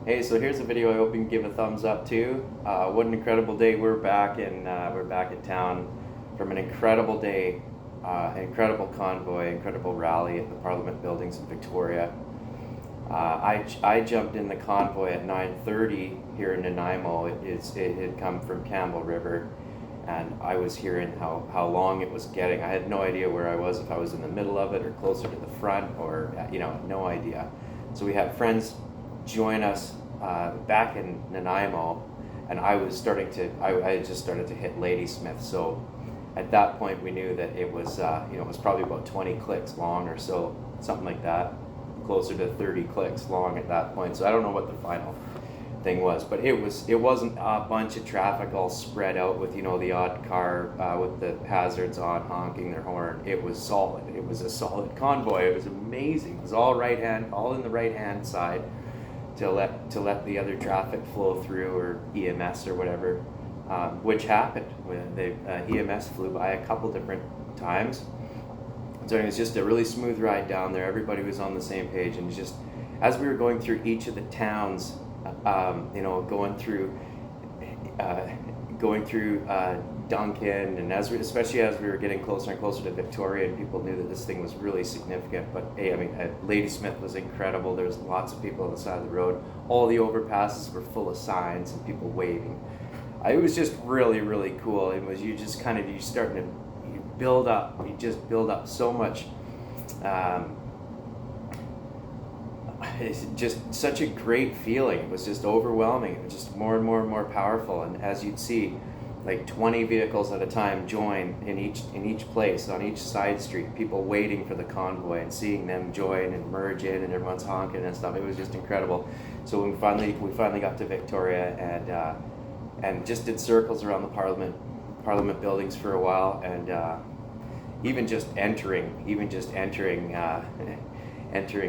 Hey, so here's a video I hope you can give a thumbs up to. What an incredible day. We're back in town from an incredible day, an incredible convoy, incredible rally at the Parliament buildings in Victoria. I jumped in the convoy at 9:30 here in Nanaimo. It had come from Campbell River, and I was hearing how long it was getting. I had no idea where I was, if I was in the middle of it or closer to the front, or no idea. So we had friends join us back in Nanaimo, and I had just started to hit Ladysmith. So at that point we knew that it was it was probably about 20 clicks long or so, something like that, closer to 30 clicks long at that point. So I don't know what the final thing was, but it wasn't a bunch of traffic all spread out with the odd car with the hazards on honking their horn. It was solid. It was a solid convoy. It was amazing. It was all in the right hand side to let the other traffic flow through, or EMS or whatever, which happened when the EMS flew by a couple different times. So it was just a really smooth ride down there. Everybody was on the same page, and just as we were going through each of the towns, going through Duncan, and especially as we were getting closer and closer to Victoria, and people knew that this thing was really significant. But Ladysmith was incredible. There was lots of people on the side of the road. All the overpasses were full of signs and people waving. It was just really, really cool. It was you just build up so much. It's just such a great feeling. It was just overwhelming. It was just more and more and more powerful. And as you'd see, like 20 vehicles at a time join in each place, on each side street, people waiting for the convoy and seeing them join and merge in, and everyone's honking and stuff. It was just incredible. So when we finally got to Victoria, and just did circles around the Parliament buildings for a while, and even just entering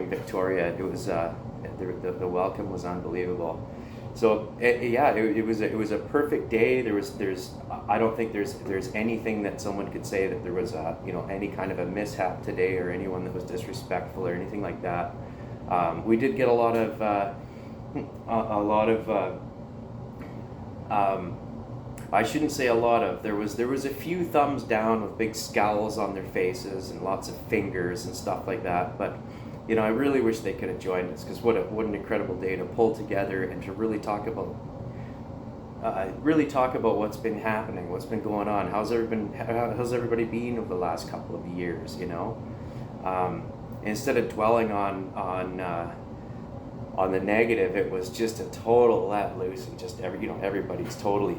Victoria, it was the welcome was unbelievable. So it was a perfect day. I don't think there's anything that someone could say that there was any kind of a mishap today, or anyone that was disrespectful or anything like that. We did get a lot of I shouldn't say a lot of. There was a few thumbs down with big scowls on their faces and lots of fingers and stuff like that. But I really wish they could have joined us, because what an incredible day to pull together and to really talk about what's been happening, what's been going on, how's everybody been over the last couple of years. Instead of dwelling on the negative, it was just a total let loose, and just everybody's totally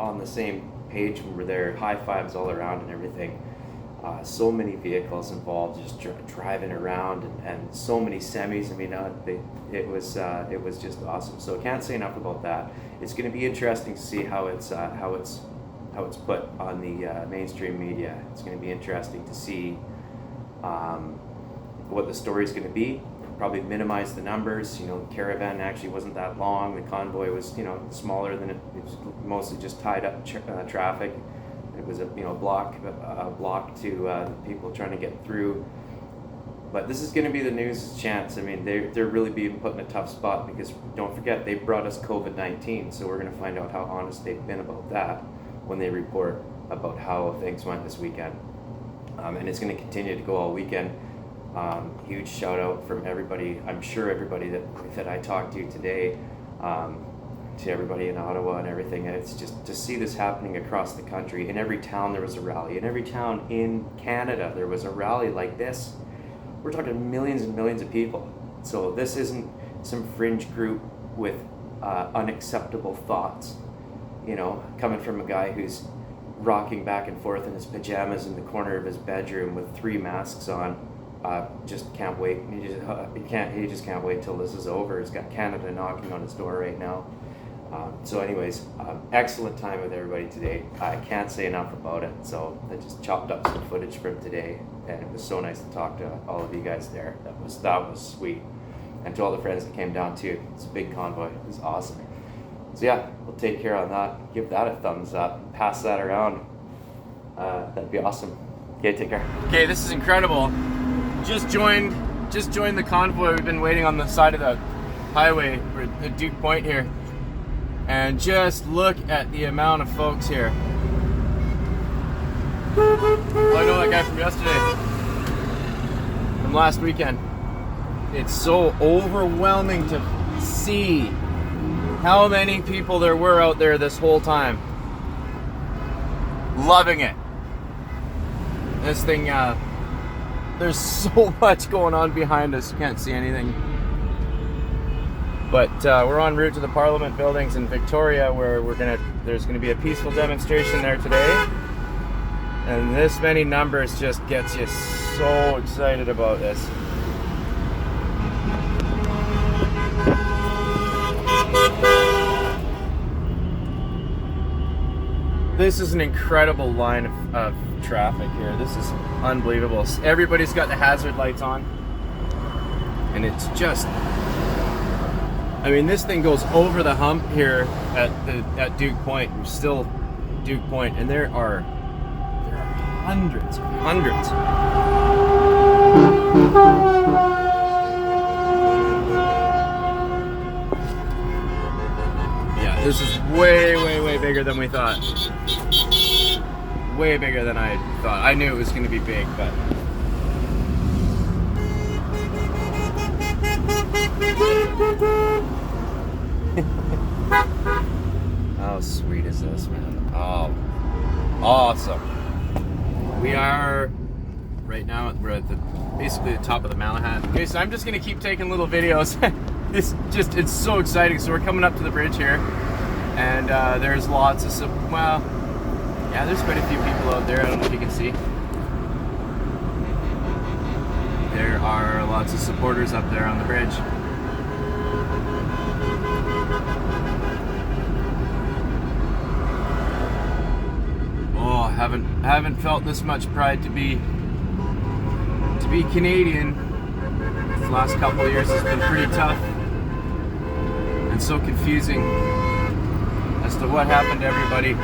on the same page when we're there. High fives all around and everything. So many vehicles involved, just driving around, and so many semis. It was just awesome. So I can't say enough about that. It's going to be interesting to see how it's put on the mainstream media. It's going to be interesting to see what the story is going to be. Probably minimize the numbers. The caravan actually wasn't that long. The convoy was smaller than it was, mostly just tied up traffic. It was a block to the people trying to get through. But this is going to be the news' chance. They're really being put in a tough spot, because don't forget, they brought us COVID-19. So we're going to find out how honest they've been about that when they report about how things went this weekend. And it's going to continue to go all weekend. Huge shout out from everybody. I'm sure everybody that I talked to today, to everybody in Ottawa and everything. And it's just to see this happening across the country. In every town there was a rally. In every town in Canada there was a rally like this. We're talking millions and millions of people. So this isn't some fringe group with unacceptable thoughts, coming from a guy who's rocking back and forth in his pajamas in the corner of his bedroom with 3 masks on. Just can't wait. He just can't wait till this is over. He's got Canada knocking on his door right now. So anyways, excellent time with everybody today. I can't say enough about it. So I just chopped up some footage from today, and it was so nice to talk to all of you guys there. That was sweet. And to all the friends that came down too. It's a big convoy. It was awesome. So yeah, we'll take care on that. Give that a thumbs up. Pass that around. That'd be awesome. Okay, take care. Okay, this is incredible. Just joined the convoy. We've been waiting on the side of highway, we're at Duke Point here, and just look at the amount of folks here. Well, I know that guy from yesterday, from last weekend. It's so overwhelming to see how many people there were out there this whole time. Loving it. This thing, there's so much going on behind us. You can't see anything. But we're en route to the Parliament buildings in Victoria, where there's gonna be a peaceful demonstration there today. And this many numbers just gets you so excited about this. This is an incredible line of traffic here. This is unbelievable. Everybody's got the hazard lights on. And it's just, I mean, this thing goes over the hump here at Duke Point. We're still Duke Point, and there are hundreds. Yeah, this is way bigger than we thought. Way bigger than I thought. I knew it was going to be big, but how sweet is this, man? Oh, awesome. We are right now, we're at basically the top of the Malahat. Okay, so I'm just going to keep taking little videos. It's so exciting. So we're coming up to the bridge here, and there's lots of yeah, there's quite a few people out there. I don't know if you can see. There are lots of supporters up there on the bridge. Oh, I haven't felt this much pride to be Canadian. This last couple of years has been pretty tough and so confusing as to what happened to everybody.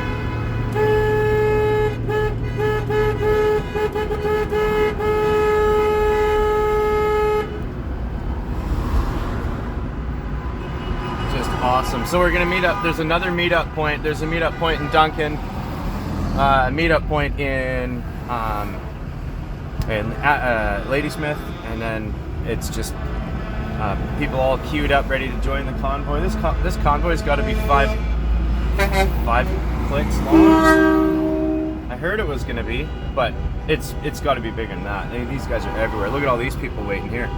Just awesome. So we're gonna meet up. There's another meetup point. There's a meetup point in Duncan, a meetup point in Ladysmith, and then it's just people all queued up ready to join the convoy. This convoy's got to be five clicks long. I heard it was gonna be, but it's got to be bigger than that. These guys are everywhere. Look at all these people waiting here.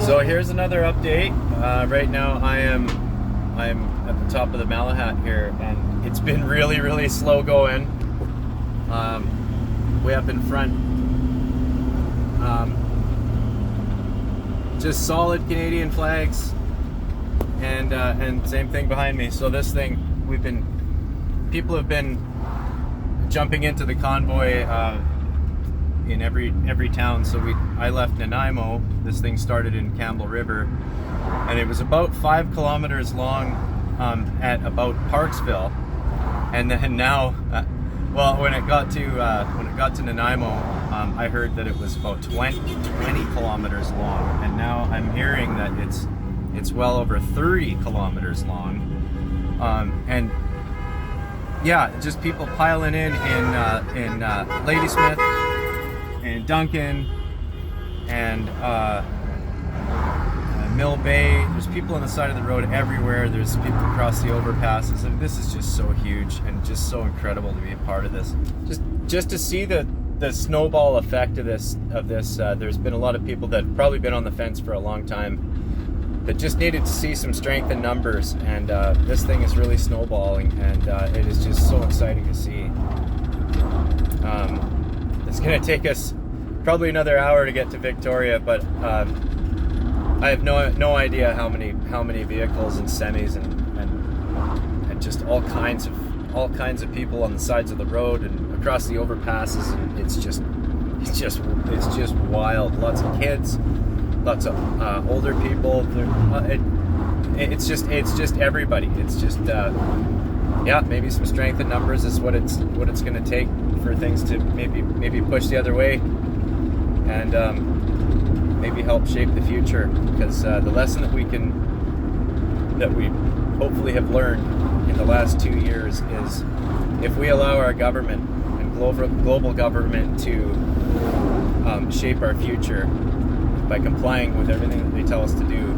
So here's another update. Right now I'm at the top of the Malahat here, and it's been really slow going. Way up in front, just solid Canadian flags, and same thing behind me. So this thing, people have been jumping into the convoy in every town. So I left Nanaimo. This thing started in Campbell River, and it was about 5 kilometers long at about Parksville, and then now, when it got to Nanaimo, I heard that it was about 20 kilometers long, and now I'm hearing that it's well over 30 kilometers long, and yeah, just people piling in Ladysmith and Duncan and Mill Bay. There's people on the side of the road everywhere. There's people across the overpasses, and this is just so huge and just so incredible to be a part of this. Just to see the snowball effect of this. There's been a lot of people that have probably been on the fence for a long time that just needed to see some strength in numbers, and this thing is really snowballing, and it is just so exciting to see. It's going to take us probably another hour to get to Victoria, but I have no idea how many vehicles and semis and just all kinds of people on the sides of the road and across the overpasses, and it's just wild. Lots of kids, lots of older people. it's just everybody. It's just yeah, maybe some strength in numbers is what it's going to take for things to maybe push the other way, and maybe help shape the future. Because the lesson that we hopefully have learned in the last 2 years is, if we allow our government and global government to shape our future by complying with everything that they tell us to do,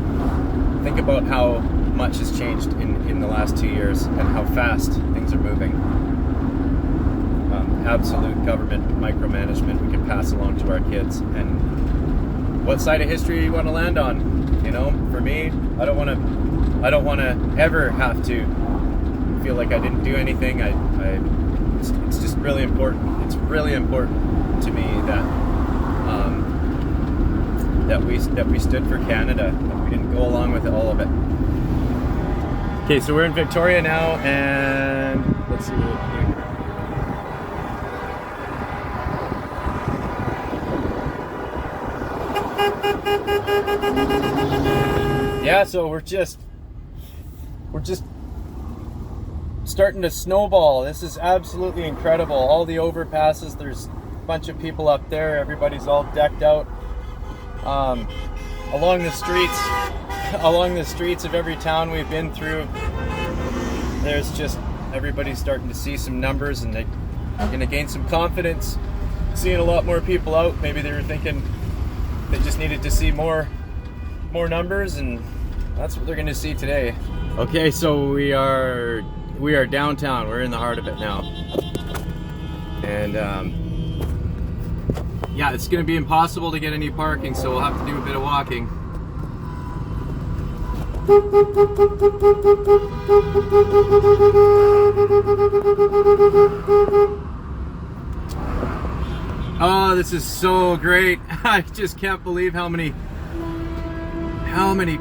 think about how much has changed in the last 2 years and how fast things are moving. Absolute government micromanagement we can pass along to our kids. And what side of history you want to land on? You know, for me, I don't want to ever have to feel like I didn't do anything. It's just really important. It's really important to me that we stood for Canada, that we didn't go along with all of it. Okay, so we're in Victoria now, and let's see what we do. Yeah, so we're just starting to snowball. This is absolutely incredible. All the overpasses, there's a bunch of people up there. Everybody's all decked out. Along the streets of every town we've been through, there's just everybody's starting to see some numbers, and they're going to gain some confidence. Seeing a lot more people out. Maybe they were thinking they just needed to see more numbers, and that's what they're going to see today. Okay, so we are downtown. We're in the heart of it now, and yeah, it's going to be impossible to get any parking, so we'll have to do a bit of walking. Oh, this is so great. I just can't believe how many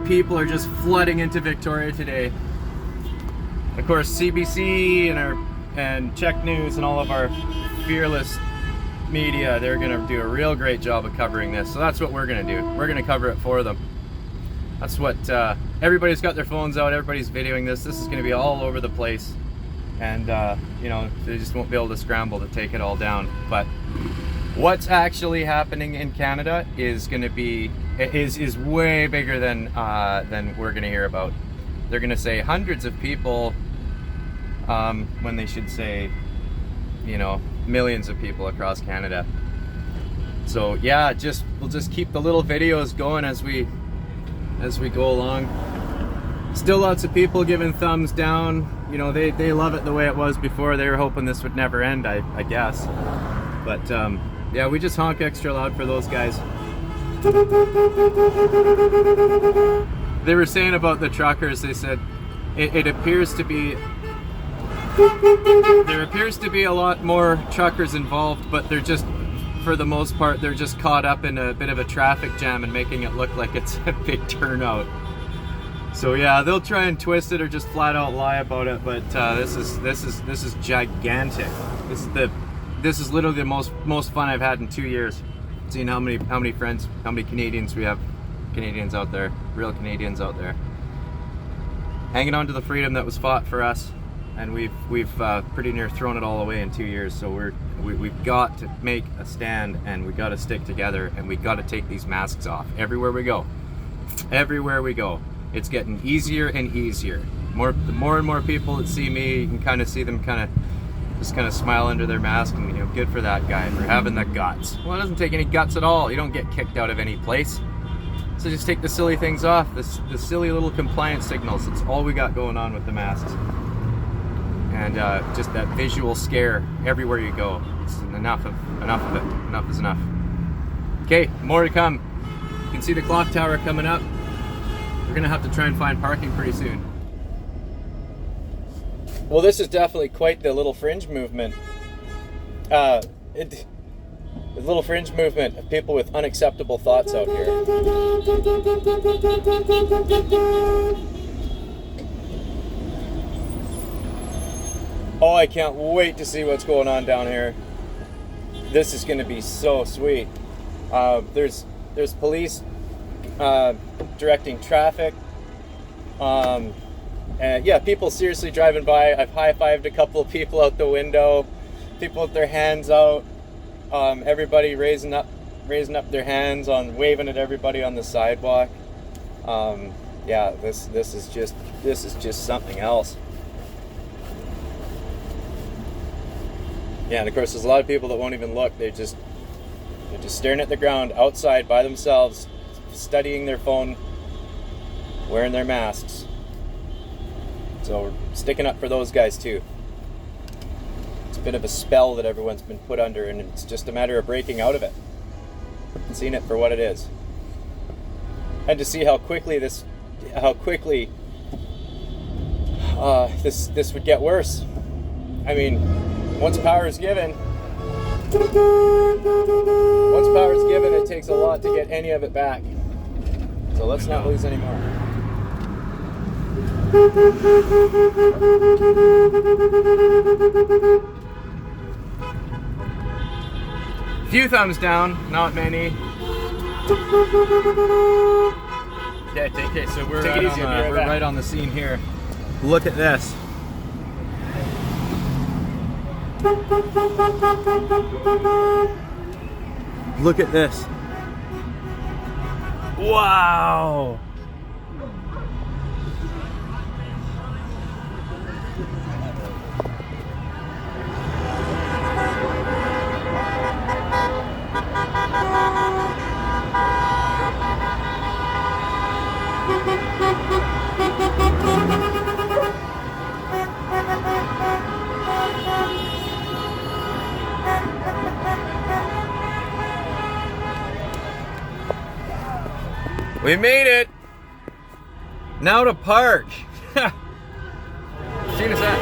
people are just flooding into Victoria today. Of course, CBC and Czech News and all of our fearless media, they're going to do a real great job of covering this. So that's what we're going to do. We're going to cover it for them. That's what everybody's got their phones out. Everybody's videoing this. This is going to be all over the place, and you know, they just won't be able to scramble to take it all down. But what's actually happening in Canada is going to be is way bigger than we're going to hear about. They're going to say hundreds of people when they should say, you know, millions of people across Canada. So yeah, we'll just keep the little videos going as we go along. Still lots of people giving thumbs down. You know, they love it the way it was before. They were hoping this would never end, I guess. But yeah, we just honk extra loud for those guys. They were saying about the truckers, they said it appears to be, there appears to be a lot more truckers involved, but they're just, for the most part, they're just caught up in a bit of a traffic jam and making it look like it's a big turnout. So yeah, they'll try and twist it or just flat out lie about it, but this is gigantic. This is literally the most fun I've had in 2 years. Seeing how many friends, how many Canadians we have, Canadians out there, real Canadians out there, hanging on to the freedom that was fought for us, and we've pretty near thrown it all away in 2 years. So we've got to make a stand, and we got to stick together, and we got to take these masks off everywhere we go. Everywhere we go, it's getting easier and easier. The more and more people that see me, you can kind of see them just smile under their mask, and you know, good for that guy for having the guts. Well, it doesn't take any guts at all. You don't get kicked out of any place. So just take the silly things off, the silly little compliance signals. It's all we got going on with the masks. And just that visual scare everywhere you go. It's enough of it. Enough is enough. Okay, more to come. You can see the clock tower coming up. We're gonna have to try and find parking pretty soon. Well, this is definitely quite the little fringe movement. The little fringe movement of people with unacceptable thoughts out here. Oh, I can't wait to see what's going on down here. This is going to be so sweet. There's police directing traffic. And yeah, people seriously driving by. I've high-fived a couple of people out the window, people with their hands out, everybody raising up their hands, waving at everybody on the sidewalk. Yeah, this is just something else. Yeah, and of course there's a lot of people that won't even look. They're just staring at the ground outside by themselves, studying their phone, wearing their masks. So we're sticking up for those guys too. It's a bit of a spell that everyone's been put under, and it's just a matter of breaking out of it and seeing it for what it is. And to see how quickly this would get worse. I mean, once power is given, it takes a lot to get any of it back. So let's not lose any more. Few thumbs down, not many. Okay, take it. So we're right on the scene here. Look at this. Look at this. Wow. We made it! Now to park! See you in a sec.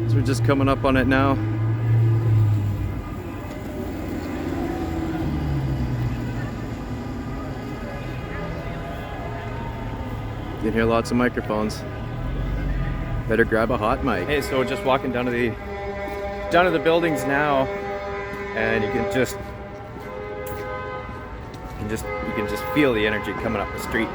So we're just coming up on it now. You can hear lots of microphones. Better grab a hot mic. Hey, so just walking down to the buildings now, and you can just feel the energy coming up the street.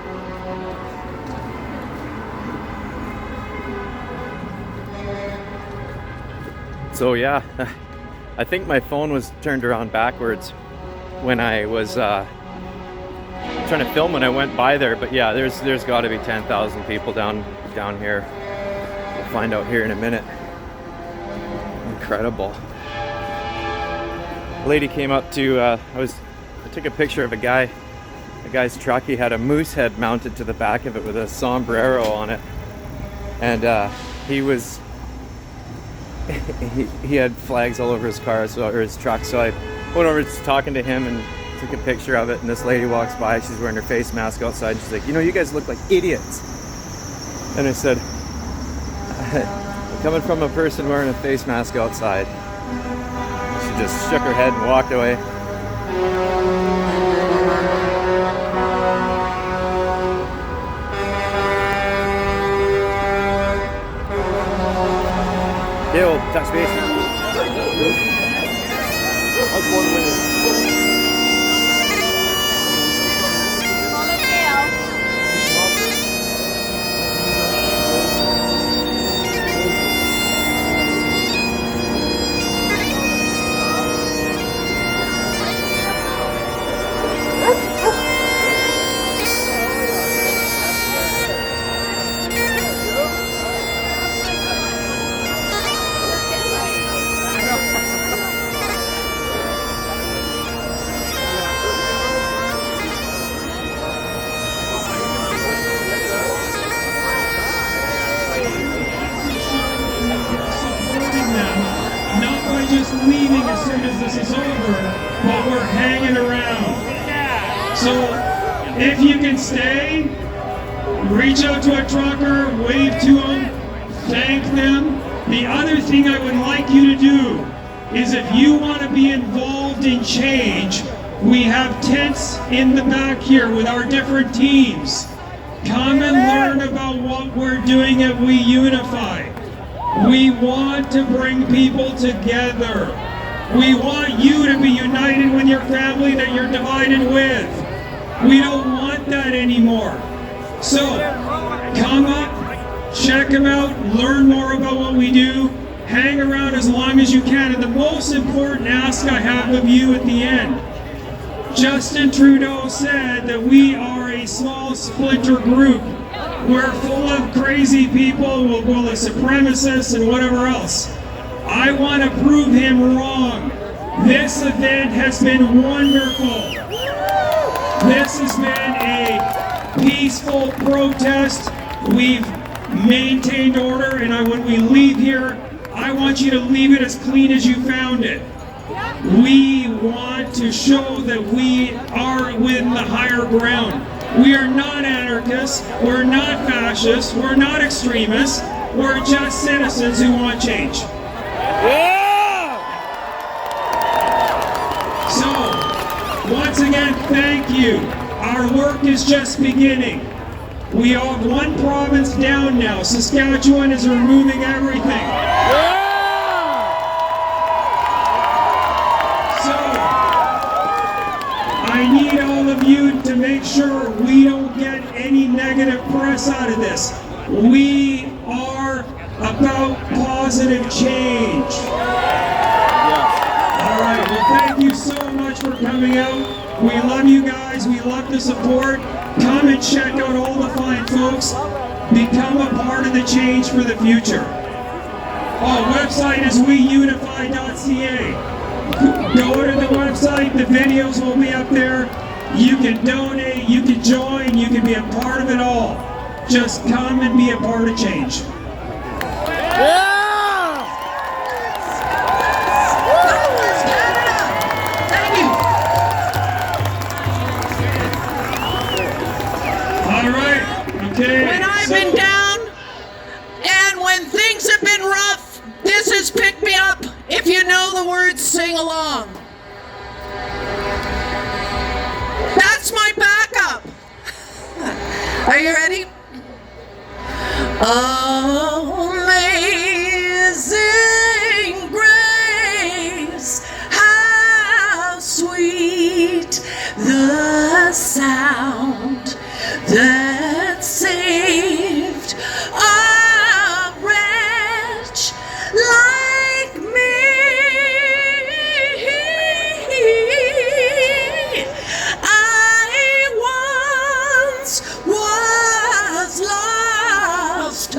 So yeah, I think my phone was turned around backwards when I was trying to film when I went by there. But yeah, there's got to be 10,000 people down here. We'll find out here in a minute. Incredible. A lady came up to I took a picture of a guy's truck. He had a moose head mounted to the back of it with a sombrero on it, and he had flags all over his car, or his truck. So I went over to talking to him and took a picture of it, and this lady walks by, she's wearing her face mask outside, and she's like, you know, you guys look like idiots. And I said, coming from a person wearing a face mask outside. She just shook her head and walked away. Okay, we'll touch base. Just leaving as soon as this is over, but we're hanging around. So if you can stay, reach out to a trucker, wave to them, thank them. The other thing I would like you to do is, if you want to be involved in change, we have tents in the back here with our different teams. Come and learn about what we're doing at We Unify. We want to bring people together. We want you to be united with your family that you're divided with. We don't want that anymore. So, come up, check them out, learn more about what we do, hang around as long as you can. And the most important ask I have of you at the end, Justin Trudeau said that we are a small splinter group. We're full of crazy people, full of supremacists and whatever else. I want to prove him wrong. This event has been wonderful. This has been a peaceful protest. We've maintained order, and when we leave here, I want you to leave it as clean as you found it. We want to show that we are within the higher ground. We are not anarchists, we're not fascists, we're not extremists, we're just citizens who want change. Yeah! So, once again, thank you. Our work is just beginning. We have one province down now. Saskatchewan is removing everything. I need all of you to make sure we don't get any negative press out of this. We are about positive change. All right, well, thank you so much for coming out. We love you guys. We love the support. Come and check out all the fine folks. Become a part of the change for the future. Our website is weunify.ca. Go to the website, the videos will be up there. You can donate, you can join, you can be a part of it all. Just come and be a part of change. All right, okay. When I've been down and when things have been rough, this has picked me up. If you know the words, sing along. That's my backup. Are you ready? Amazing grace, how sweet the sound that saved a wretch like me. I once was lost,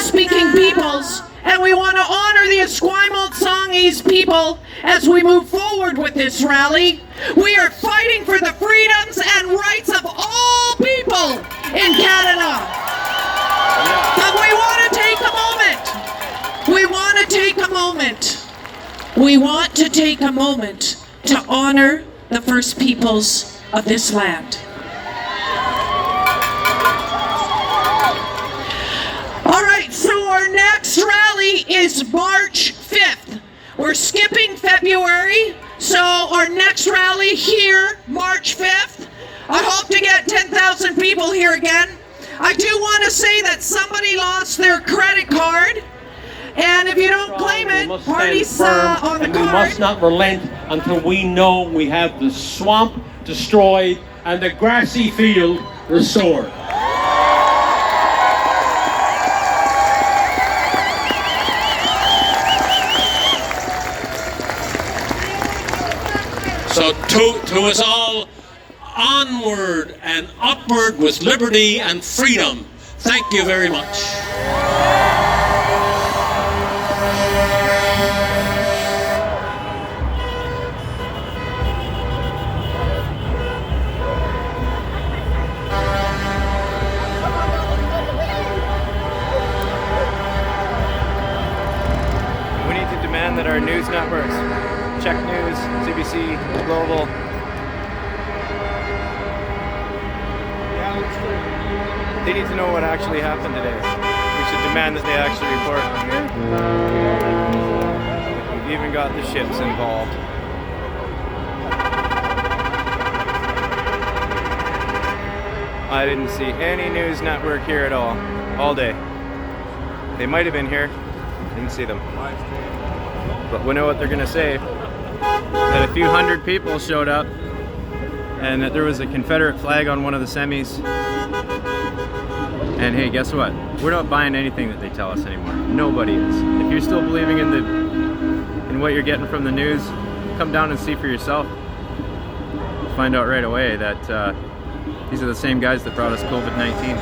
speaking peoples, and we want to honor the Esquimalt Songhees people as we move forward with this rally. We are fighting for the freedoms and rights of all people in Canada. But we want to take a moment. We want to take a moment. We want to take a moment to honor the first peoples of this land. All right, so our next rally is March 5th. We're skipping February, so our next rally here, March 5th. I hope to get 10,000 people here again. I do want to say that somebody lost their credit card, and if you don't claim it, parties on the and card. we must not relent until we know we have the swamp destroyed and the grassy field restored. So to us all, onward and upward with liberty and freedom. Thank you very much. We need to demand that our news networks, Check News, CBC, Global, they need to know what actually happened today. We should demand that they actually report. We've even got the ships involved. I didn't see any news network here at all day. They might have been here, didn't see them. But we know what they're gonna say. That a few hundred people showed up and that there was a Confederate flag on one of the semis. And hey, guess what? We're not buying anything that they tell us anymore. Nobody is. If you're still believing in what you're getting from the news, come down and see for yourself. You'll find out right away that these are the same guys that brought us COVID-19.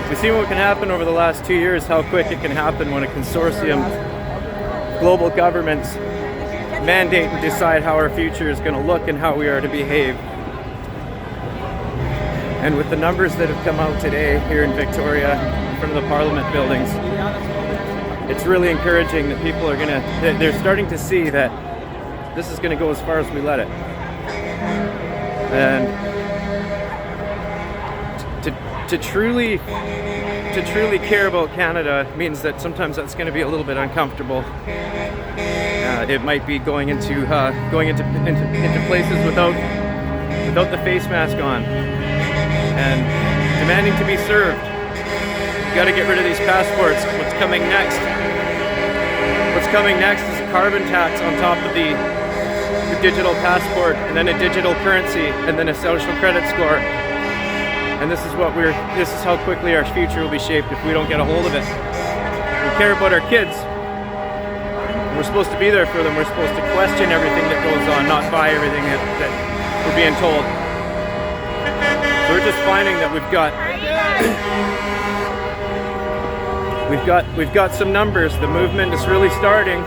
We've seen what can happen over the last 2 years, how quick it can happen when a consortium of global governments mandate and decide how our future is going to look and how we are to behave. And with the numbers that have come out today here in Victoria, in front of the Parliament buildings, it's really encouraging that people are they're starting to see that this is going to go as far as we let it. And to truly care about Canada means that sometimes that's going to be a little bit uncomfortable. It might be going into places without the face mask on and demanding to be served. We've got to get rid of these passports. What's coming next? What's coming next is a carbon tax on top of the digital passport, and then a digital currency, and then a social credit score. And this is how quickly our future will be shaped if we don't get a hold of it. We care about our kids. We're supposed to be there for them. We're supposed to question everything that goes on, not buy everything that we're being told. So we're just finding that we've got some numbers. The movement is really starting.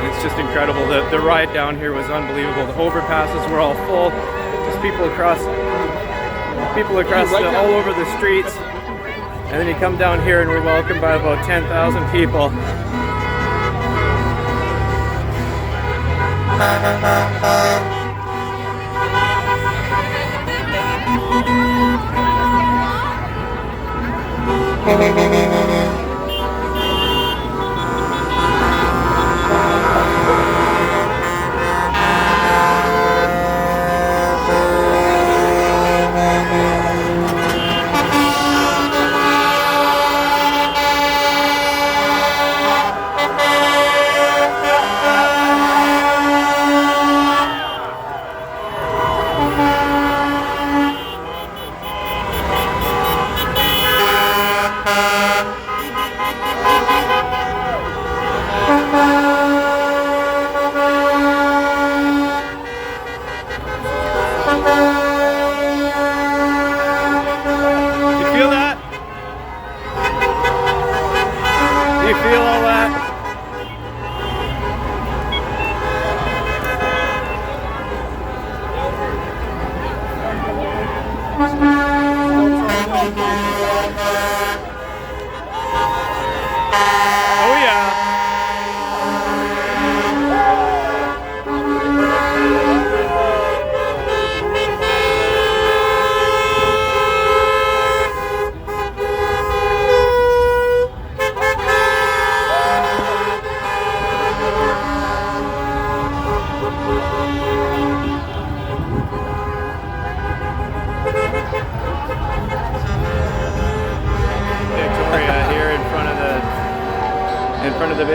It's just incredible. The ride down here was unbelievable. The overpasses were all full. Just people across all over the streets. And then you come down here and we're welcomed by about 10,000 people.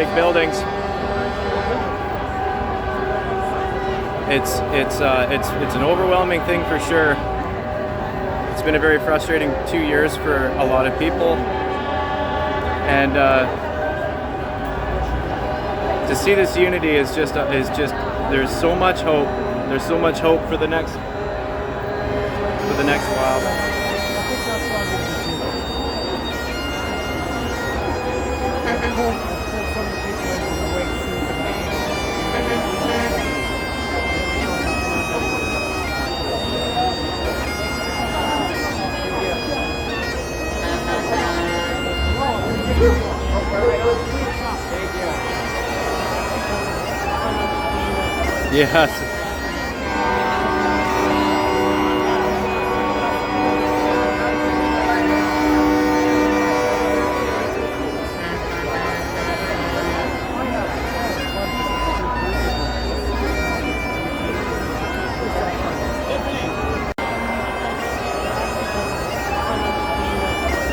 big buildings. It's an overwhelming thing for sure. It's been a very frustrating 2 years for a lot of people, and to see this unity is just there's so much hope. There's so much hope for the next while. Yes.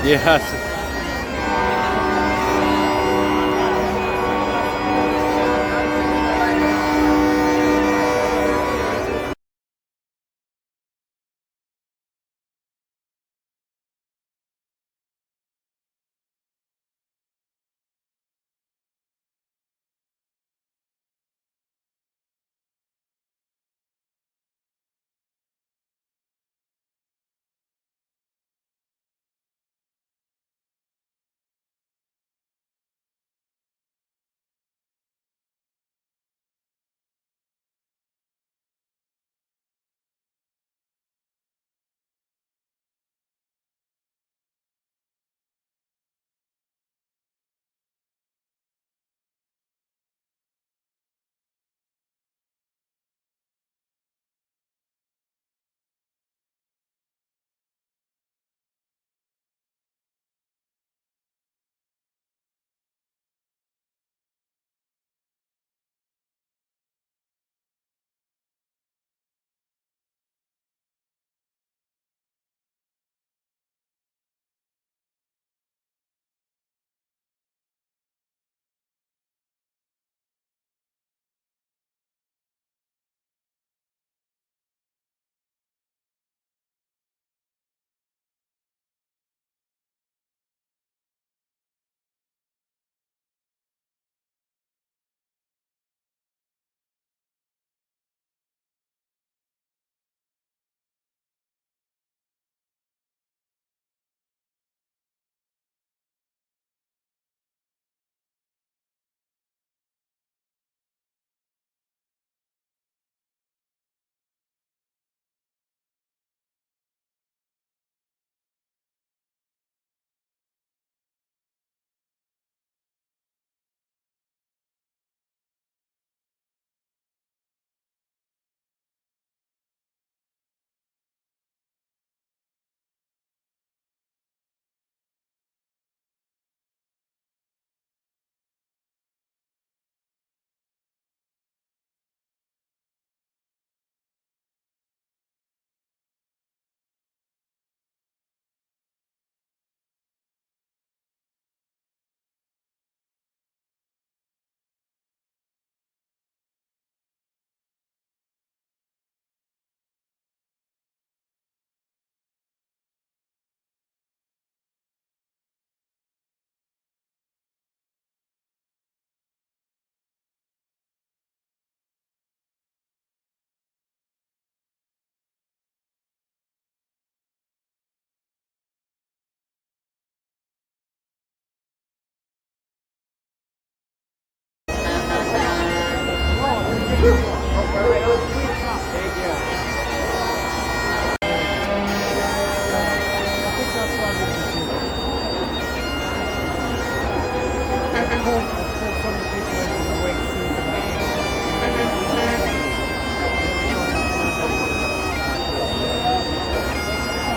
Yes.